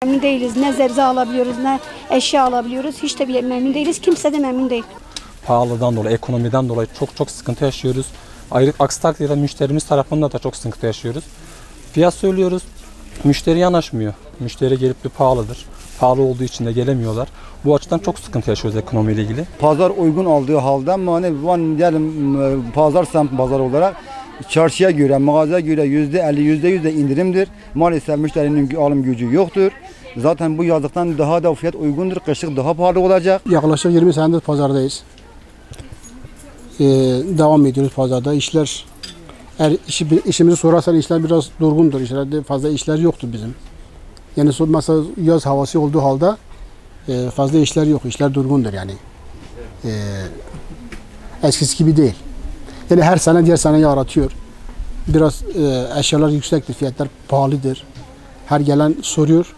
Memnun değiliz. Ne zerze alabiliyoruz, ne eşya alabiliyoruz. Hiç de bile memnun değiliz. Kimse de memnun değil. Pahalıdan dolayı, ekonomiden dolayı çok sıkıntı yaşıyoruz. Aksi takdirde müşterimiz tarafından da çok sıkıntı yaşıyoruz. Fiyat söylüyoruz, müşteri yanaşmıyor. Müşteri gelip bir pahalıdır. Pahalı olduğu için de gelemiyorlar. Bu açıdan çok sıkıntı yaşıyoruz ekonomiyle ilgili. Pazar uygun aldığı halde ama hani diyelim pazar semt pazar olarak çarşıya göre, mağazaya göre %50, %100 de indirimdir. Maalesef müşterinin alım gücü yoktur. Zaten bu yazlıktan daha da fiyat uygundur. Kışlık daha pahalı olacak. Yaklaşık 20 senedir pazardayız. Devam ediyoruz pazarda. İşler, eğer işimizi sorarsan işler biraz durgundur. İşlerde fazla işler yoktu bizim. Yani mesela yaz havası olduğu halde fazla işler yok. İşler durgundur yani. Eskisi gibi değil. Yani her sene diğer seneyi aratıyor. Biraz eşyalar yüksektir, fiyatlar pahalıdır. Her gelen soruyor.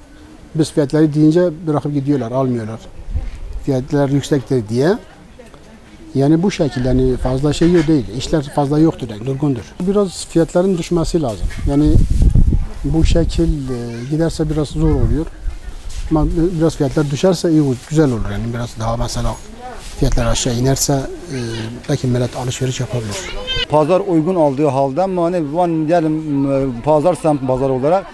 Biz fiyatları deyince bırakıp gidiyorlar, almıyorlar. Fiyatlar yüksektir diye. Yani bu şekilde yani fazla şey yok değil. İşler fazla yoktur, yani durgundur. Biraz fiyatların düşmesi lazım. Yani bu şekil giderse biraz zor oluyor. Ama biraz fiyatlar düşerse iyi, güzel olur yani. Biraz daha mesela fiyatlar aşağı inerse belki millet alışveriş yapabilir. Pazar uygun aldığı halde ama hani diyelim pazar semt pazar olarak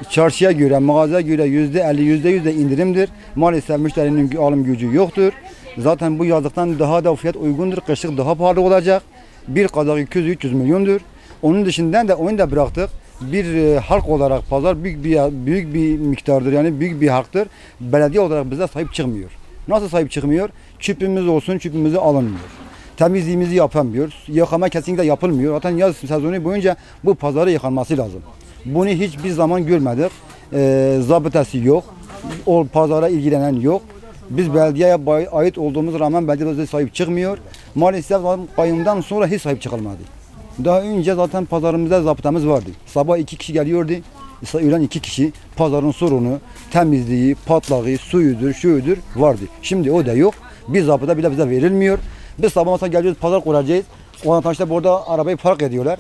çarşıya göre, mağazaya göre %50, %100 de indirimdir. Maalesef müşterinin alım gücü yoktur. Zaten bu yazlıktan daha da fiyat uygundur. Kışlık daha pahalı olacak. Bir kazak 200-300 milyondur. Onun dışında da onu da bıraktık. Bir halk olarak pazar büyük bir miktardır, yani büyük bir haktır. Belediye olarak bize sahip çıkmıyor. Nasıl sahip çıkmıyor? Çöpümüz olsun, çöpümüzü alınmıyor. Temizliğimizi yapamıyoruz. Yıkama kesinlikle yapılmıyor. Zaten yaz sezonu boyunca bu pazarı yıkanması lazım. Bunu hiçbir zaman görmedik. Zabıtası yok. O pazara ilgilenen yok. Biz belediyeye ait olduğumuz rağmen belediye bize sahip çıkmıyor. Maalesef bayımdan sonra hiç sahip çıkılmadı. Daha önce zaten pazarımızda zabıtamız vardı. Sabah 2 kişi geliyordu. Öğlen 2 kişi pazarın sorunu, temizliği, patlağı, suyudur, şuyudur vardı. Şimdi o da yok. Bir zabıta bile bize verilmiyor. Biz sabah mesela geliyoruz, pazar kuracağız. Vatandaşlar burada arabayı park ediyorlar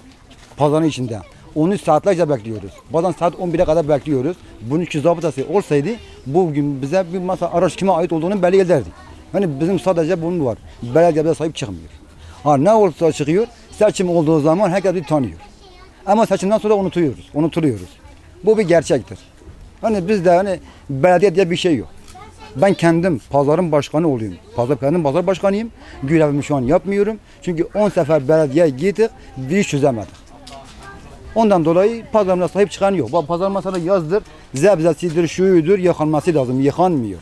pazarın içinde. Onu saatlerce bekliyoruz. Bazen saat 11'e kadar bekliyoruz. Bunun için zabıtası olsaydı bugün bize bir mesela araç kime ait olduğunu belli ederdi. Yani bizim sadece bunun var. Belediye bize sahip çıkmıyor. Ha ne olursa çıkıyor, seçim olduğu zaman herkes bir tanıyor. Ama seçimden sonra unutuluyoruz. Bu bir gerçektir. Hani bizde hani belediye diye bir şey yok. Ben kendim pazarın başkanı olayım. Kendim pazar başkanıyım. Görevimi şu an yapmıyorum. Çünkü 10 sefer belediyeye gittik, bir iş çözemedik. Ondan dolayı pazarına sahip çıkan yok. Bu pazar mesela yazdır, zebzesidir, şuyudur, yıkanması lazım. Yıkanmıyor.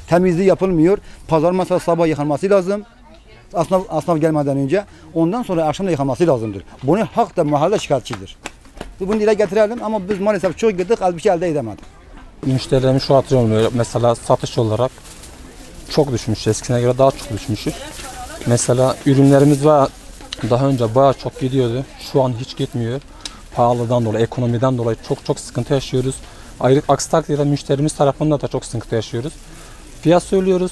Temizliği yapılmıyor. Pazar mesela sabah yıkanması lazım. Esnaf gelmeden önce. Ondan sonra akşam da yıkanması lazımdır. Bunu halk da mahalle şikayetçidir. Bunu dile getirelim ama biz maalesef çok gittik, az bir şey elde edemedik. Müşterilerimiz şu hatırlamıyor. Mesela satış olarak çok düşmüş. Eskisine göre daha çok düşmüşüz. Mesela ürünlerimiz var. Daha önce bayağı çok gidiyordu. Şu an hiç gitmiyor. Pahalıdan dolayı, ekonomiden dolayı çok sıkıntı yaşıyoruz. Aksi takdirde müşterimiz tarafından da çok sıkıntı yaşıyoruz. Fiyat söylüyoruz,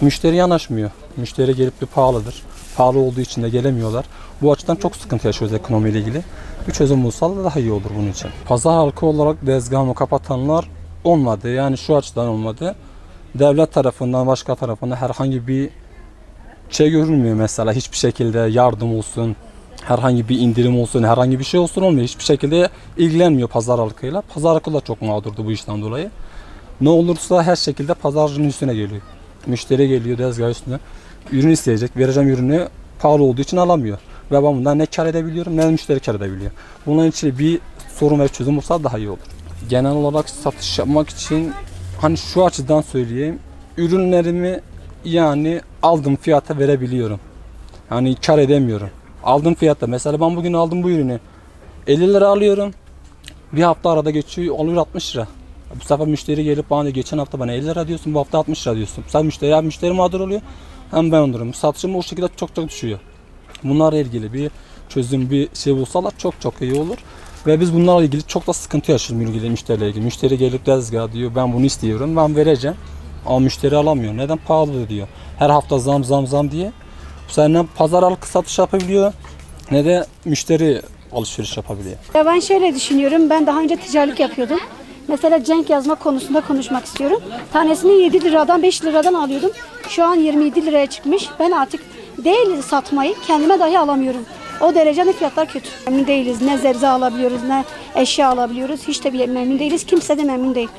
müşteri yanaşmıyor. Müşteri gelip bir pahalıdır. Pahalı olduğu için de gelemiyorlar. Bu açıdan çok sıkıntı yaşıyoruz ekonomiyle ilgili. Bir çözüm bulsa da daha iyi olur bunun için. Pazar halkı olarak tezgahını kapatanlar olmadı. Yani şu açıdan olmadı. Devlet tarafından, başka tarafından herhangi bir şey görülmüyor mesela. Hiçbir şekilde yardım olsun, herhangi bir indirim olsun, herhangi bir şey olsun olmuyor. Hiçbir şekilde ilgilenmiyor pazar halkıyla. Pazar halkı da çok mağdurdu bu işten dolayı. Ne olursa her şekilde pazarcının üstüne geliyor. Müşteri geliyor tezgah üstüne. Ürün isteyecek. Vereceğim ürünü pahalı olduğu için alamıyor. Ve ben bundan ne kar edebiliyorum ne müşteri kar edebiliyor. Bunun için bir sorun ve çözüm olsa daha iyi olur. Genel olarak satış yapmak için hani şu açıdan söyleyeyim. Ürünlerimi yani aldığım fiyata verebiliyorum. Hani kar edemiyorum. Aldığım fiyatta mesela ben bugün aldım bu ürünü 50 lira alıyorum. Bir hafta arada geçiyor oluyor 60 lira. Bu sefer müşteri gelip bana diyor, geçen hafta bana 50 lira diyorsun, bu hafta 60 lira diyorsun. Sen müşteri mağdur oluyor. Hem ben olurum. Satışım o şekilde çok düşüyor. Bunlarla ilgili bir çözüm, bir şey bulsalar çok iyi olur. Ve biz bunlarla ilgili çok da sıkıntı yaşıyoruz ilgili müşteriyle ilgili. Müşteri gelip tezgah diyor ben bunu istiyorum, ben vereceğim. Ama müşteri alamıyor. Neden? Pahalı diyor. Her hafta zam diye. Bu sefer ne pazar halkı satış yapabiliyor ne de müşteri alışveriş yapabiliyor. Ya ben şöyle düşünüyorum. Ben daha önce ticaretlik yapıyordum. Mesela cenk yazma konusunda konuşmak istiyorum. Tanesini 7 liradan 5 liradan alıyordum. Şu an 27 liraya çıkmış. Ben artık değil satmayı kendime dahi alamıyorum. O derecede fiyatlar kötü. Memnun değiliz. Ne zebze alabiliyoruz ne eşya alabiliyoruz. Hiç de memnun değiliz. Kimse de memnun değil.